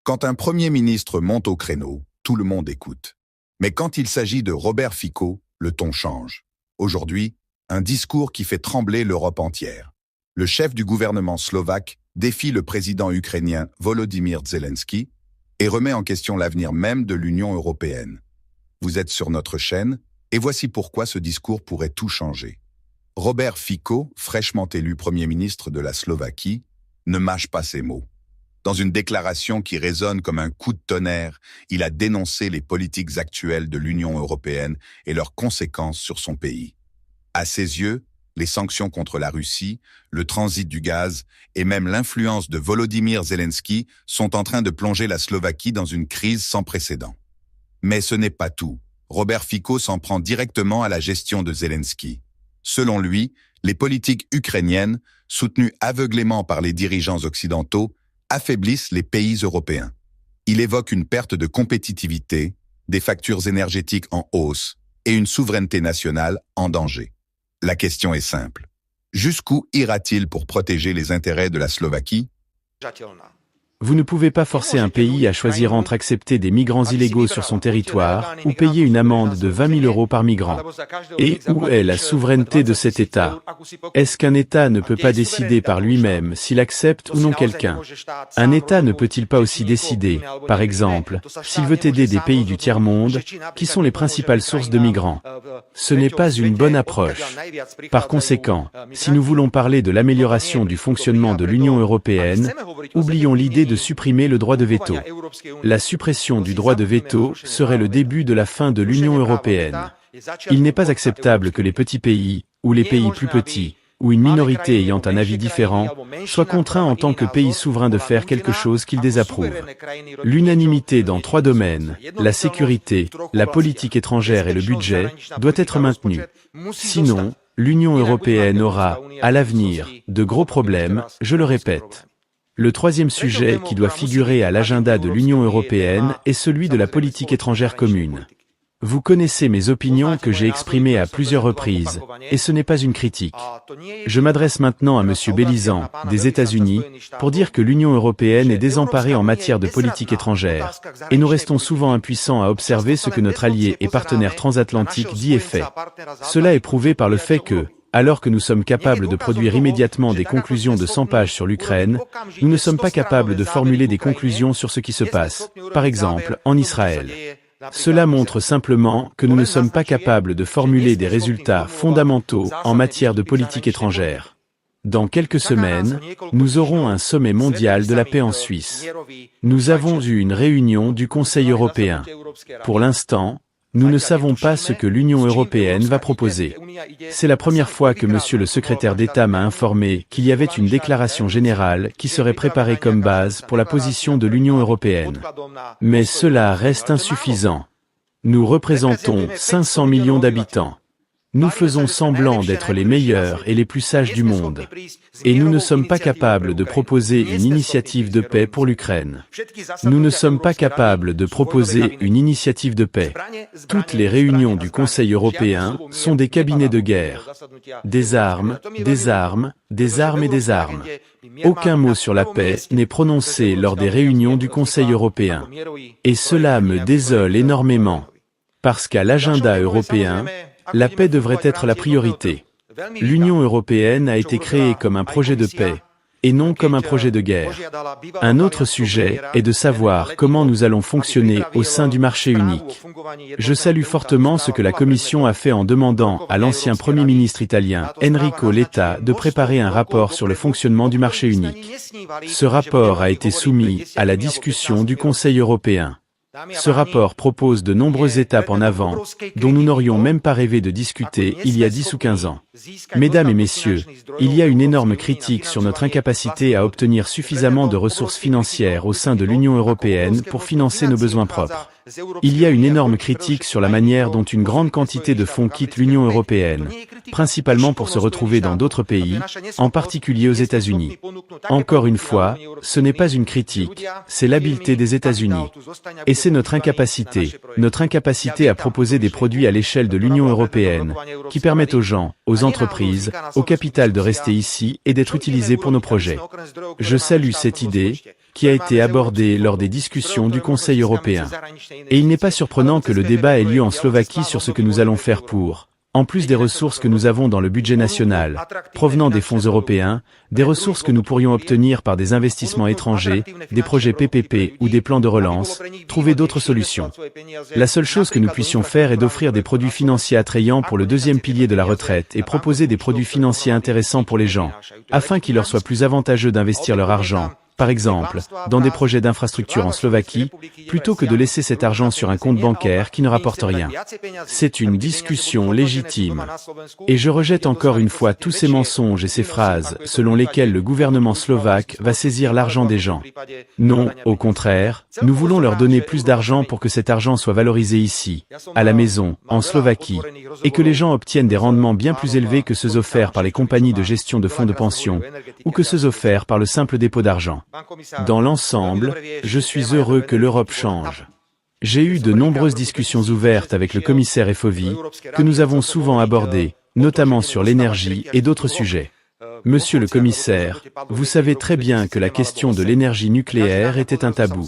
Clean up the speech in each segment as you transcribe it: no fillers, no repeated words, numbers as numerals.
Quand un Premier ministre monte au créneau, tout le monde écoute. Mais quand il s'agit de Robert Fico, le ton change. Aujourd'hui, un discours qui fait trembler l'Europe entière. Le chef du gouvernement slovaque défie le président ukrainien Volodymyr Zelensky et remet en question l'avenir même de l'Union européenne. Vous êtes sur notre chaîne, et voici pourquoi ce discours pourrait tout changer. Robert Fico, fraîchement élu Premier ministre de la Slovaquie, ne mâche pas ses mots. Dans une déclaration qui résonne comme un coup de tonnerre, il a dénoncé les politiques actuelles de l'Union européenne et leurs conséquences sur son pays. À ses yeux, les sanctions contre la Russie, le transit du gaz et même l'influence de Volodymyr Zelensky sont en train de plonger la Slovaquie dans une crise sans précédent. Mais ce n'est pas tout. Robert Fico s'en prend directement à la gestion de Zelensky. Selon lui, les politiques ukrainiennes, soutenues aveuglément par les dirigeants occidentaux, affaiblissent les pays européens. Il évoque une perte de compétitivité, des factures énergétiques en hausse et une souveraineté nationale en danger. La question est simple. Jusqu'où ira-t-il pour protéger les intérêts de la Slovaquie ? Vous ne pouvez pas forcer un pays à choisir entre accepter des migrants illégaux sur son territoire ou payer une amende de 20 000 € par migrant. Et où est la souveraineté de cet État? Est-ce qu'un État ne peut pas décider par lui-même s'il accepte ou non quelqu'un? Un État ne peut-il pas aussi décider, par exemple, s'il veut aider des pays du tiers-monde, qui sont les principales sources de migrants? Ce n'est pas une bonne approche. Par conséquent, si nous voulons parler de l'amélioration du fonctionnement de l'Union européenne, oublions l'idée de supprimer le droit de veto. La suppression du droit de veto serait le début de la fin de l'Union européenne. Il n'est pas acceptable que les petits pays, ou les pays plus petits, ou une minorité ayant un avis différent, soient contraints en tant que pays souverains de faire quelque chose qu'ils désapprouvent. L'unanimité dans 3 domaines, la sécurité, la politique étrangère et le budget, doit être maintenue. Sinon, l'Union européenne aura, à l'avenir, de gros problèmes, je le répète. Le troisième sujet qui doit figurer à l'agenda de l'Union européenne est celui de la politique étrangère commune. Vous connaissez mes opinions que j'ai exprimées à plusieurs reprises, et ce n'est pas une critique. Je m'adresse maintenant à M. Bélizan, des États-Unis, pour dire que l'Union européenne est désemparée en matière de politique étrangère, et nous restons souvent impuissants à observer ce que notre allié et partenaire transatlantique dit et fait. Cela est prouvé par le fait que, alors que nous sommes capables de produire immédiatement des conclusions de 100 pages sur l'Ukraine, nous ne sommes pas capables de formuler des conclusions sur ce qui se passe, par exemple, en Israël. Cela montre simplement que nous ne sommes pas capables de formuler des résultats fondamentaux en matière de politique étrangère. Dans quelques semaines, nous aurons un sommet mondial de la paix en Suisse. Nous avons eu une réunion du Conseil européen. Pour l'instant, nous ne savons pas ce que l'Union européenne va proposer. C'est la première fois que Monsieur le secrétaire d'État m'a informé qu'il y avait une déclaration générale qui serait préparée comme base pour la position de l'Union européenne. Mais cela reste insuffisant. Nous représentons 500 millions d'habitants. Nous faisons semblant d'être les meilleurs et les plus sages du monde. Et nous ne sommes pas capables de proposer une initiative de paix pour l'Ukraine. Nous ne sommes pas capables de proposer une initiative de paix. Toutes les réunions du Conseil européen sont des cabinets de guerre. Des armes, des armes, des armes et des armes. Aucun mot sur la paix n'est prononcé lors des réunions du Conseil européen. Et cela me désole énormément. Parce qu'à l'agenda européen, la paix devrait être la priorité. L'Union européenne a été créée comme un projet de paix, et non comme un projet de guerre. Un autre sujet est de savoir comment nous allons fonctionner au sein du marché unique. Je salue fortement ce que la Commission a fait en demandant à l'ancien Premier ministre italien, Enrico Letta, de préparer un rapport sur le fonctionnement du marché unique. Ce rapport a été soumis à la discussion du Conseil européen. Ce rapport propose de nombreuses étapes en avant, dont nous n'aurions même pas rêvé de discuter il y a 10 ou 15 ans. Mesdames et messieurs, il y a une énorme critique sur notre incapacité à obtenir suffisamment de ressources financières au sein de l'Union européenne pour financer nos besoins propres. Il y a une énorme critique sur la manière dont une grande quantité de fonds quitte l'Union européenne, principalement pour se retrouver dans d'autres pays, en particulier aux États-Unis. Encore une fois, ce n'est pas une critique, c'est l'habileté des États-Unis. Et c'est notre incapacité à proposer des produits à l'échelle de l'Union européenne, qui permettent aux gens, aux entreprises, au capital de rester ici et d'être utilisés pour nos projets. Je salue cette idée, qui a été abordé lors des discussions du Conseil européen. Et il n'est pas surprenant que le débat ait lieu en Slovaquie sur ce que nous allons faire pour, en plus des ressources que nous avons dans le budget national, provenant des fonds européens, des ressources que nous pourrions obtenir par des investissements étrangers, des projets PPP ou des plans de relance, trouver d'autres solutions. La seule chose que nous puissions faire est d'offrir des produits financiers attrayants pour le deuxième pilier de la retraite et proposer des produits financiers intéressants pour les gens, afin qu'il leur soit plus avantageux d'investir leur argent, par exemple, dans des projets d'infrastructure en Slovaquie, plutôt que de laisser cet argent sur un compte bancaire qui ne rapporte rien. C'est une discussion légitime. Et je rejette encore une fois tous ces mensonges et ces phrases selon lesquelles le gouvernement slovaque va saisir l'argent des gens. Non, au contraire, nous voulons leur donner plus d'argent pour que cet argent soit valorisé ici, à la maison, en Slovaquie, et que les gens obtiennent des rendements bien plus élevés que ceux offerts par les compagnies de gestion de fonds de pension, ou que ceux offerts par le simple dépôt d'argent. Dans l'ensemble, je suis heureux que l'Europe change. J'ai eu de nombreuses discussions ouvertes avec le commissaire Effovi, que nous avons souvent abordées, notamment sur l'énergie et d'autres sujets. Monsieur le commissaire, vous savez très bien que la question de l'énergie nucléaire était un tabou.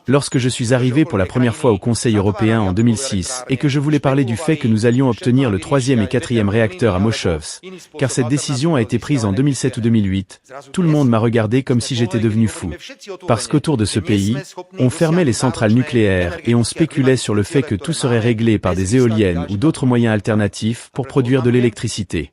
Lorsque je suis arrivé pour la première fois au Conseil européen en 2006 et que je voulais parler du fait que nous allions obtenir le 3e et 4e réacteur à Mochovce, car cette décision a été prise en 2007 ou 2008, tout le monde m'a regardé comme si j'étais devenu fou. Parce qu'autour de ce pays, on fermait les centrales nucléaires et on spéculait sur le fait que tout serait réglé par des éoliennes ou d'autres moyens alternatifs pour produire de l'électricité.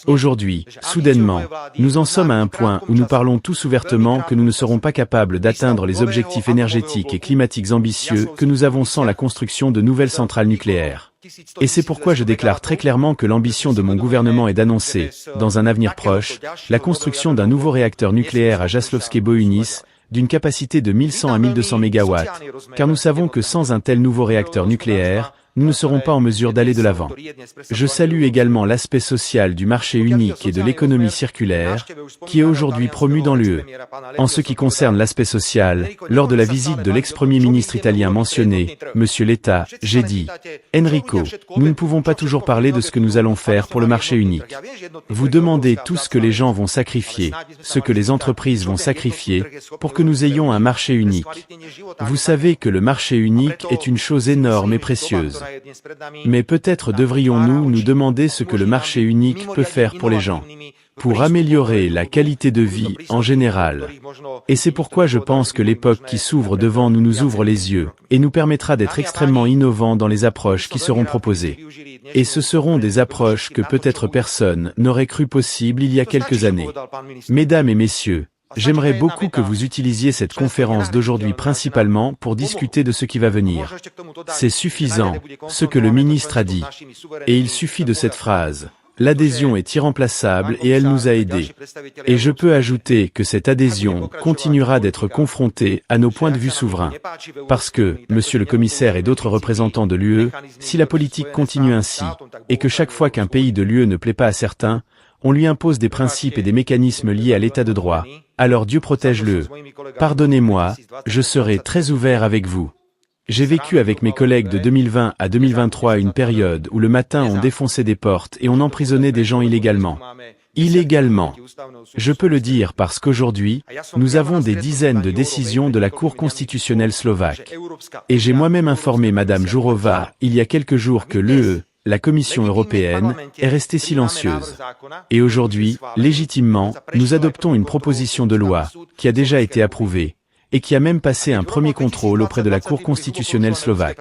Aujourd'hui, soudainement, nous en sommes à un point où nous parlons tous ouvertement que nous ne serons pas capables d'atteindre les objectifs énergétiques et climatiques ambitieux que nous avons sans la construction de nouvelles centrales nucléaires. Et c'est pourquoi je déclare très clairement que l'ambition de mon gouvernement est d'annoncer, dans un avenir proche, la construction d'un nouveau réacteur nucléaire à Jaslovské Bojunice, d'une capacité de 1100 à 1200 MW, car nous savons que sans un tel nouveau réacteur nucléaire, nous ne serons pas en mesure d'aller de l'avant. Je salue également l'aspect social du marché unique et de l'économie circulaire, qui est aujourd'hui promu dans l'UE. En ce qui concerne l'aspect social, lors de la visite de l'ex-premier ministre italien mentionné, Monsieur Letta, j'ai dit, Enrico, nous ne pouvons pas toujours parler de ce que nous allons faire pour le marché unique. Vous demandez tout ce que les gens vont sacrifier, ce que les entreprises vont sacrifier, pour que nous ayons un marché unique. Vous savez que le marché unique est une chose énorme et précieuse. Mais peut-être devrions-nous nous demander ce que le marché unique peut faire pour les gens, pour améliorer la qualité de vie en général. Et c'est pourquoi je pense que l'époque qui s'ouvre devant nous nous ouvre les yeux, et nous permettra d'être extrêmement innovants dans les approches qui seront proposées. Et ce seront des approches que peut-être personne n'aurait cru possible il y a quelques années. Mesdames et messieurs, j'aimerais beaucoup que vous utilisiez cette conférence d'aujourd'hui principalement pour discuter de ce qui va venir. C'est suffisant, ce que le ministre a dit. Et il suffit de cette phrase. L'adhésion est irremplaçable et elle nous a aidés. Et je peux ajouter que cette adhésion continuera d'être confrontée à nos points de vue souverains. Parce que, monsieur le commissaire et d'autres représentants de l'UE, si la politique continue ainsi, et que chaque fois qu'un pays de l'UE ne plaît pas à certains, on lui impose des principes et des mécanismes liés à l'état de droit, alors Dieu protège-le. Pardonnez-moi, je serai très ouvert avec vous. J'ai vécu avec mes collègues de 2020 à 2023 une période où le matin on défonçait des portes et on emprisonnait des gens illégalement. Illégalement. Je peux le dire parce qu'aujourd'hui, nous avons des dizaines de décisions de la Cour constitutionnelle slovaque. Et j'ai moi-même informé Madame Jourová, il y a quelques jours que l'UE, la Commission européenne, est restée silencieuse. Et aujourd'hui, légitimement, nous adoptons une proposition de loi, qui a déjà été approuvée, et qui a même passé un premier contrôle auprès de la Cour constitutionnelle slovaque.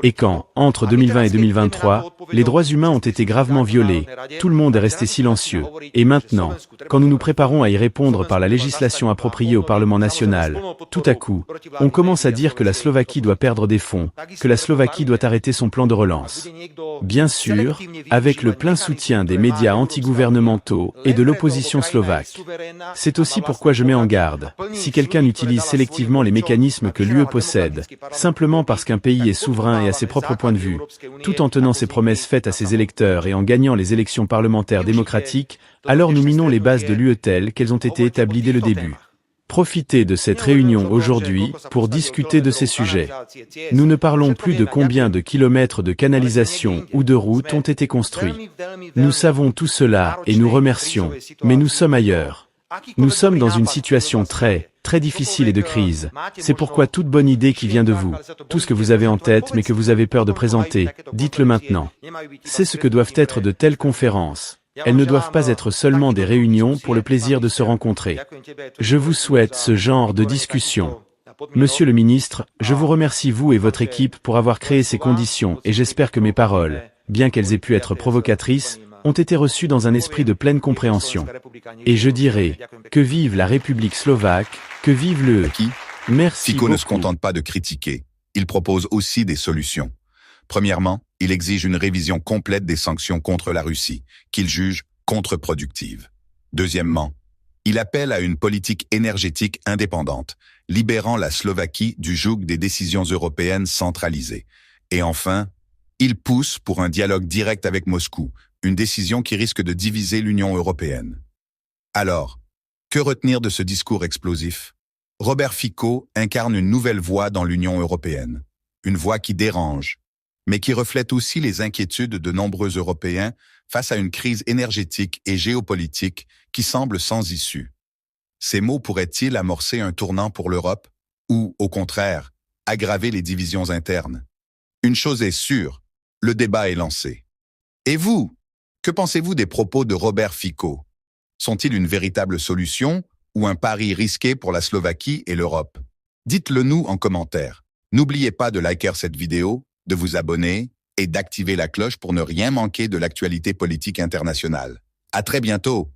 Et quand, entre 2020 et 2023, les droits humains ont été gravement violés, tout le monde est resté silencieux. Et maintenant, quand nous nous préparons à y répondre par la législation appropriée au Parlement national, tout à coup, on commence à dire que la Slovaquie doit perdre des fonds, que la Slovaquie doit arrêter son plan de relance. Bien sûr, avec le plein soutien des médias antigouvernementaux et de l'opposition slovaque. C'est aussi pourquoi je mets en garde, si quelqu'un utilise sélectivement les mécanismes que l'UE possède, simplement parce qu'un pays est souverain et a ses propres points de vue, tout en tenant ses promesses faites à ses électeurs et en gagnant les élections parlementaires démocratiques, alors nous minons les bases de l'UE telles qu'elles ont été établies dès le début. Profitez de cette réunion aujourd'hui pour discuter de ces sujets. Nous ne parlons plus de combien de kilomètres de canalisation ou de routes ont été construits. Nous savons tout cela et nous remercions, mais nous sommes ailleurs. Nous sommes dans une situation très difficile et de crise. C'est pourquoi toute bonne idée qui vient de vous, tout ce que vous avez en tête mais que vous avez peur de présenter, dites-le maintenant. C'est ce que doivent être de telles conférences. Elles ne doivent pas être seulement des réunions pour le plaisir de se rencontrer. Je vous souhaite ce genre de discussion. Monsieur le ministre, je vous remercie vous et votre équipe pour avoir créé ces conditions et j'espère que mes paroles, bien qu'elles aient pu être provocatrices, ont été reçues dans un esprit de pleine compréhension. Et je dirais, que vive la République slovaque, que vive le... Merci Fico beaucoup. ne se contente pas de critiquer, il propose aussi des solutions. Premièrement, il exige une révision complète des sanctions contre la Russie, qu'il juge contre-productives. Deuxièmement, il appelle à une politique énergétique indépendante, libérant la Slovaquie du joug des décisions européennes centralisées. Et enfin, il pousse pour un dialogue direct avec Moscou, une décision qui risque de diviser l'Union européenne. Alors, que retenir de ce discours explosif? Robert Fico incarne une nouvelle voix dans l'Union européenne, une voix qui dérange, mais qui reflète aussi les inquiétudes de nombreux Européens face à une crise énergétique et géopolitique qui semble sans issue. Ces mots pourraient-ils amorcer un tournant pour l'Europe ou, au contraire, aggraver les divisions internes? Une chose est sûre, le débat est lancé. Et vous, que pensez-vous des propos de Robert Fico? Sont-ils une véritable solution ou un pari risqué pour la Slovaquie et l'Europe? Dites-le nous en commentaire. N'oubliez pas de liker cette vidéo, de vous abonner et d'activer la cloche pour ne rien manquer de l'actualité politique internationale. À très bientôt!